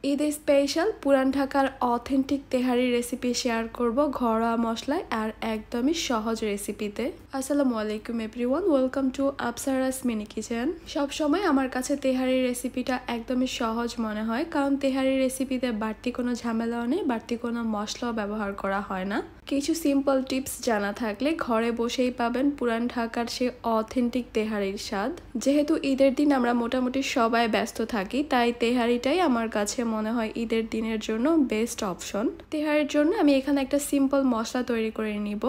ঈদে স্পেশাল পুরান ঢাকার অথেন্টিক তেহারি রেসিপি শেয়ার করব ঘরোয়া মশলায় আর একদমই সহজ রেসিপিতে। আসসালামু আলাইকুম everyone, welcome to Apsara's mini kitchen. সবসময় আমার কাছে তেহারি রেসিপিটা একদমই সহজ মনে হয়, কারণ তেহারি রেসিপিতে বাড়তি কোনো ঝামেলাও নেই, বাড়তি কোনো মশলাও ব্যবহার করা হয় না। কিছু সিম্পল টিপস জানা থাকলে ঘরে বসেই পাবেন পুরান ঢাকার সে অথেন্টিক তেহারির স্বাদ। যেহেতু ঈদের দিন আমরা মোটামুটি সবাই ব্যস্ত থাকি, তাই তেহারিটাই আমার কাছে মনে হয় ঈদের দিনের জন্য বেস্ট অপশন। তেহারির জন্য আমি এখানে একটা সিম্পল মশলা তৈরি করে নিব।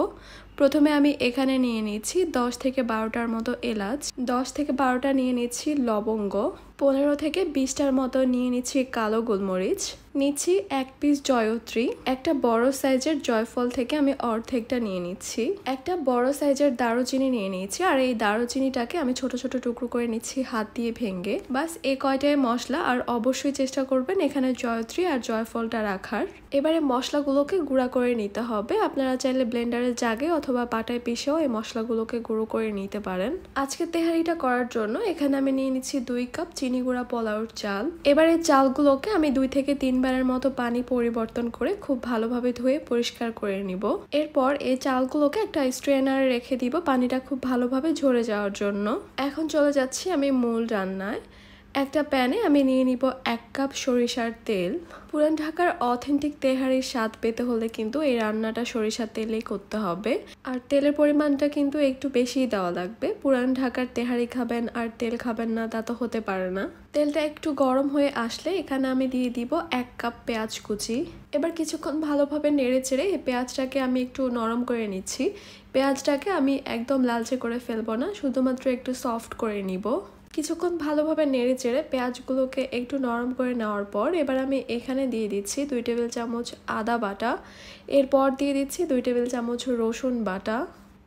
প্রথমে আমি এখানে নিয়ে নিচ্ছি 10 থেকে 12টার মতো এলাচ, 10 থেকে 12টা নিয়ে নিচ্ছি লবঙ্গ, 15 থেকে 20টার মতো নিয়ে নিচ্ছি কালো গোলমরিচ, নিচ্ছি 1 পিস জয়ত্রী, একটা বড় সাইজের জয়ফল থেকে আমি অর্ধেকটা নিয়ে নিচ্ছি, একটা বড় সাইজের দারুচিনি নিয়ে নিয়েছি, আর এই দারুচিনিটাকে আমি ছোট ছোট টুকরো করে নিচ্ছি হাত দিয়ে ভেঙে। বাস এই কয়টাই মশলা, আর অবশ্যই চেষ্টা করবেন এখানে জয়ত্রী আর জয়ফলটা রাখার। এবারে মশলাগুলোকে গুঁড়া করে নিতে হবে। আপনারা চাইলে ব্লেন্ডারের জাগে অথবা পাটায় পিষেও এই মশলাগুলোকে গুঁড়ো করে নিতে পারেন। আজকে তেহারিটা করার জন্য এখানে আমি নিয়ে নিচ্ছি 2 কাপ চিনি গুঁড়া পোলাওর চাল। এবারে চালগুলোকে আমি 2 থেকে 3 বারের মতো পানি পরিবর্তন করে খুব ভালোভাবে ধুয়ে পরিষ্কার করে নিব। এরপর এই চালগুলোকে একটা স্ট্রেনারে রেখে দিব পানিটা খুব ভালোভাবে ঝরে যাওয়ার জন্য। এখন চলে যাচ্ছি আমি মূল রান্নায়। একটা প্যানে আমি নিয়ে নিব 1 কাপ সরিষার তেল। পুরান ঢাকার অথেন্টিক তেহারির স্বাদ পেতে হলে কিন্তু এই রান্নাটা সরিষার তেলেই করতে হবে, আর তেলের পরিমাণটা কিন্তু একটু বেশিই দেওয়া লাগবে। পুরান ঢাকার তেহারি খাবেন আর তেল খাবেন না, তা তো হতে পারে না। তেলটা একটু গরম হয়ে আসলে এখানে আমি দিয়ে দিব 1 কাপ পেঁয়াজ কুচি। এবার কিছুক্ষণ ভালোভাবে নেড়ে চেড়ে এই পেঁয়াজটাকে আমি একটু নরম করে নিচ্ছি। পেঁয়াজটাকে আমি একদম লালচে করে ফেলবো না, শুধুমাত্র একটু সফট করে নিব। কিছুক্ষণ ভালোভাবে নেড়ে চেড়ে পেঁয়াজগুলোকে একটু নরম করে নেওয়ার পর এবার আমি এখানে দিয়ে দিচ্ছি 2 টেবিল চামচ আদা বাটা, এরপর দিয়ে দিচ্ছি 2 টেবিল চামচ রসুন বাটা।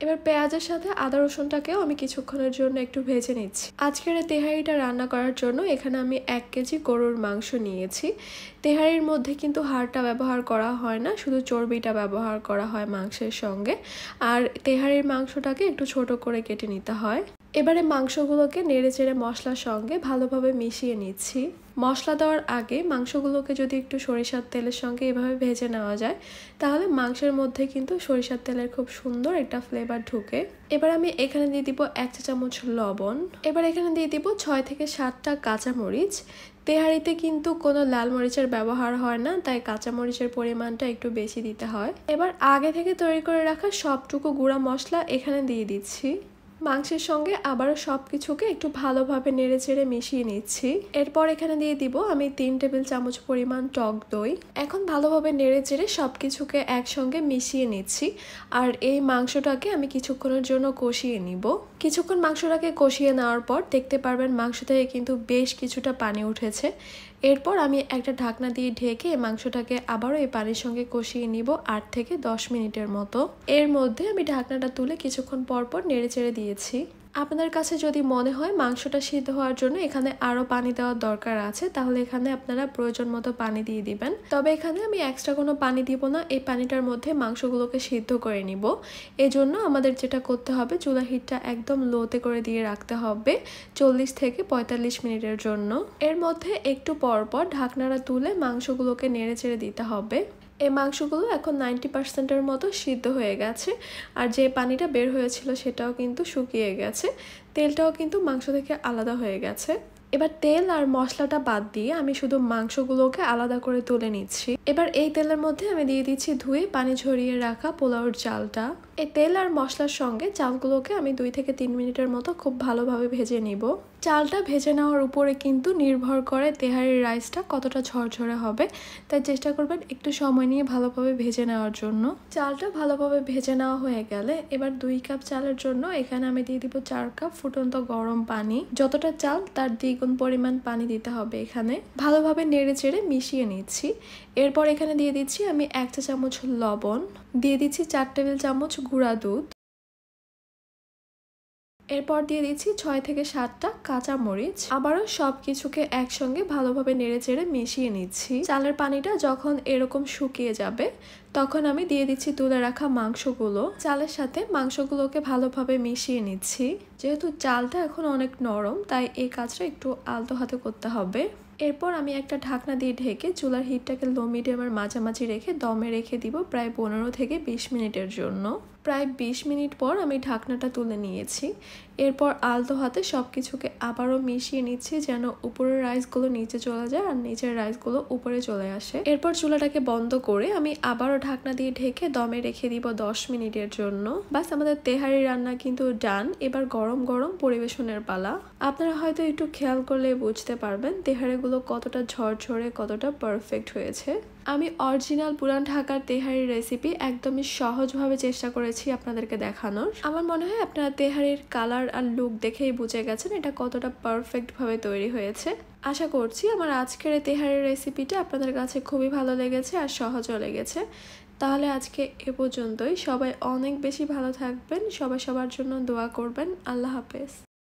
এবার পেঁয়াজের সাথে আদা রসুনটাকেও আমি কিছুক্ষণের জন্য একটু ভেজে নিচ্ছি। আজকের তেহারিটা রান্না করার জন্য এখানে আমি 1 কেজি গরুর মাংস নিয়েছি। তেহারির মধ্যে কিন্তু হাড়টা ব্যবহার করা হয় না, শুধু চর্বিটা ব্যবহার করা হয় মাংসের সঙ্গে, আর তেহারির মাংসটাকে একটু ছোট করে কেটে নিতে হয়। এবারে মাংসগুলোকে নেড়ে চেড়ে মশলার সঙ্গে ভালোভাবে মিশিয়ে নিচ্ছি। মশলা দেওয়ার আগে মাংসগুলোকে যদি একটু সরিষার তেলের সঙ্গে এভাবে ভেজে নেওয়া যায়, তাহলে মাংসের মধ্যে কিন্তু সরিষার তেলের খুব সুন্দর একটা ফ্লেভার ঢুকে। এবার আমি এখানে দিয়ে দিব 1 চা চামচ লবণ। এবার এখানে দিয়ে দিব 6 থেকে 7টা কাঁচামরিচ। তেহারিতে কিন্তু কোনো লাল মরিচের ব্যবহার হয় না, তাই কাঁচামরিচের পরিমাণটা একটু বেশি দিতে হয়। এবার আগে থেকে তৈরি করে রাখা সবটুকু গুঁড়া মশলা এখানে দিয়ে দিচ্ছি। মাংসের সঙ্গে আবারও সবকিছুকে একটু ভালোভাবে নেড়ে চেড়ে মিশিয়ে নিচ্ছি। এরপর এখানে দিয়ে দিব আমি 3 টেবিল চামচ পরিমাণ টক দই। এখন ভালোভাবে নেড়ে চেড়ে সবকিছুকে একসঙ্গে মিশিয়ে নিচ্ছি, আর এই মাংসটাকে আমি কিছুক্ষণের জন্য কষিয়ে নিব। কিছুক্ষণ মাংসটাকে কষিয়ে নেওয়ার পর দেখতে পারবেন মাংস থেকে কিন্তু বেশ কিছুটা পানি উঠেছে। এরপর আমি একটা ঢাকনা দিয়ে ঢেকে মাংসটাকে আবারও এই পানির সঙ্গে কষিয়ে নিব 8 থেকে 10 মিনিটের মতো। এর মধ্যে আমি ঢাকনাটা তুলে কিছুক্ষণ পর পর নেড়ে চেড়ে দিয়েছি। আপনাদের কাছে যদি মনে হয় মাংসটা সিদ্ধ হওয়ার জন্য এখানে আরও পানি দেওয়ার দরকার আছে, তাহলে এখানে আপনারা প্রয়োজন মতো পানি দিয়ে দিবেন। তবে এখানে আমি এক্সট্রা কোনো পানি দিব না, এই পানিটার মধ্যে মাংসগুলোকে সিদ্ধ করে নিব। এজন্য আমাদের যেটা করতে হবে, চুলা হিটটা একদম লোতে করে দিয়ে রাখতে হবে 40 থেকে 45 মিনিটের জন্য। এর মধ্যে একটু পর পর ঢাকনাটা তুলে মাংসগুলোকে নেড়ে চেড়ে দিতে হবে। এই মাংসগুলো এখন 90%-এর মতো সিদ্ধ হয়ে গেছে, আর যে পানিটা বের হয়েছিল সেটাও কিন্তু শুকিয়ে গেছে। তেলটাও কিন্তু মাংস থেকে আলাদা হয়ে গেছে। এবার তেল আর মশলাটা বাদ দিয়ে আমি শুধু মাংসগুলোকে আলাদা করে তুলে নিচ্ছি। এবার এই তেলের মধ্যে আমি দিয়ে দিচ্ছি ধুয়ে পানি ঝরিয়ে রাখা পোলাওর চালটা। এই তেল আর মশলার সঙ্গে চালগুলোকে আমি 2 থেকে 3 মিনিটের মতো খুব ভালোভাবে ভেজে নিব। চালটা ভেজে নেওয়ার উপরে কিন্তু নির্ভর করে তেহারির রাইসটা কতটা ঝরঝরে হবে, তাই চেষ্টা করবেন একটু সময় নিয়ে ভালোভাবে ভেজে নেওয়ার জন্য। চালটা ভালোভাবে ভেজে নেওয়া হয়ে গেলে এবার 2 কাপ চালের জন্য এখানে আমি দিয়ে দিব 4 কাপ ফুটন্ত গরম পানি। যতটা চাল তার দ্বিগুণ পরিমাণ পানি দিতে হবে। এখানে ভালোভাবে নেড়ে চেড়ে মিশিয়ে নিচ্ছি। এরপর এখানে দিয়ে দিচ্ছি আমি 1 চা চামচ লবণ, দিয়ে দিচ্ছি 4 টেবিল চামচ গুঁড়া দুধ, এরপর দিয়ে দিচ্ছি 6 থেকে 7টা কাঁচা মরিচ। আবারও সবকিছুকে একসঙ্গে ভালোভাবে নেড়ে চেড়ে মিশিয়ে নিচ্ছি। চালের পানিটা যখন এরকম শুকিয়ে যাবে তখন আমি দিয়ে দিচ্ছি তুলে রাখা মাংসগুলো। চালের সাথে মাংসগুলোকে ভালোভাবে মিশিয়ে নিচ্ছি। যেহেতু চালটা এখন অনেক নরম, তাই এই কাজটা একটু আলতো হাতে করতে হবে। এরপর আমি একটা ঢাকনা দিয়ে ঢেকে চুলার হিটটাকে লো মিডিয়ামের মাঝামাঝি রেখে দমে রেখে দিব প্রায় 15 থেকে 20 মিনিটের জন্য। প্রায় 20 মিনিট পর আমি ঢাকনাটা তুলে নিয়েছি। এরপর আলতো হাতে সব কিছুকে আবারও মিশিয়ে নিচ্ছি যেন উপরের রাইসগুলো নিচে চলে যায় আর নিচের রাইসগুলো উপরে চলে আসে। এরপর চুলাটাকে বন্ধ করে আমি আবারও ঢাকনা দিয়ে ঢেকে দমে রেখে দিব 10 মিনিটের জন্য। বাস আমাদের তেহারি রান্না কিন্তু ডান। এবার গরম গরম পরিবেশনের পালা। আপনারা হয়তো একটু খেয়াল করলে বুঝতে পারবেন তেহারিগুলো কতটা ঝরঝরে, কতটা পারফেক্ট হয়েছে। আমি অরিজিনাল পুরান ঢাকার তেহারির রেসিপি একদমই সহজভাবে চেষ্টা করেছি আপনাদেরকে দেখানোর। আমার মনে হয় আপনারা তেহারির কালার আর লুক দেখেই বুঝে গেছেন এটা কতটা পারফেক্টভাবে তৈরি হয়েছে। আশা করছি আমার আজকের এই তেহারির রেসিপিটা আপনাদের কাছে খুবই ভালো লেগেছে আর সহজও লেগেছে। তাহলে আজকে এ পর্যন্তই। সবাই অনেক বেশি ভালো থাকবেন, সবাই সবার জন্য দোয়া করবেন। আল্লাহ হাফেজ।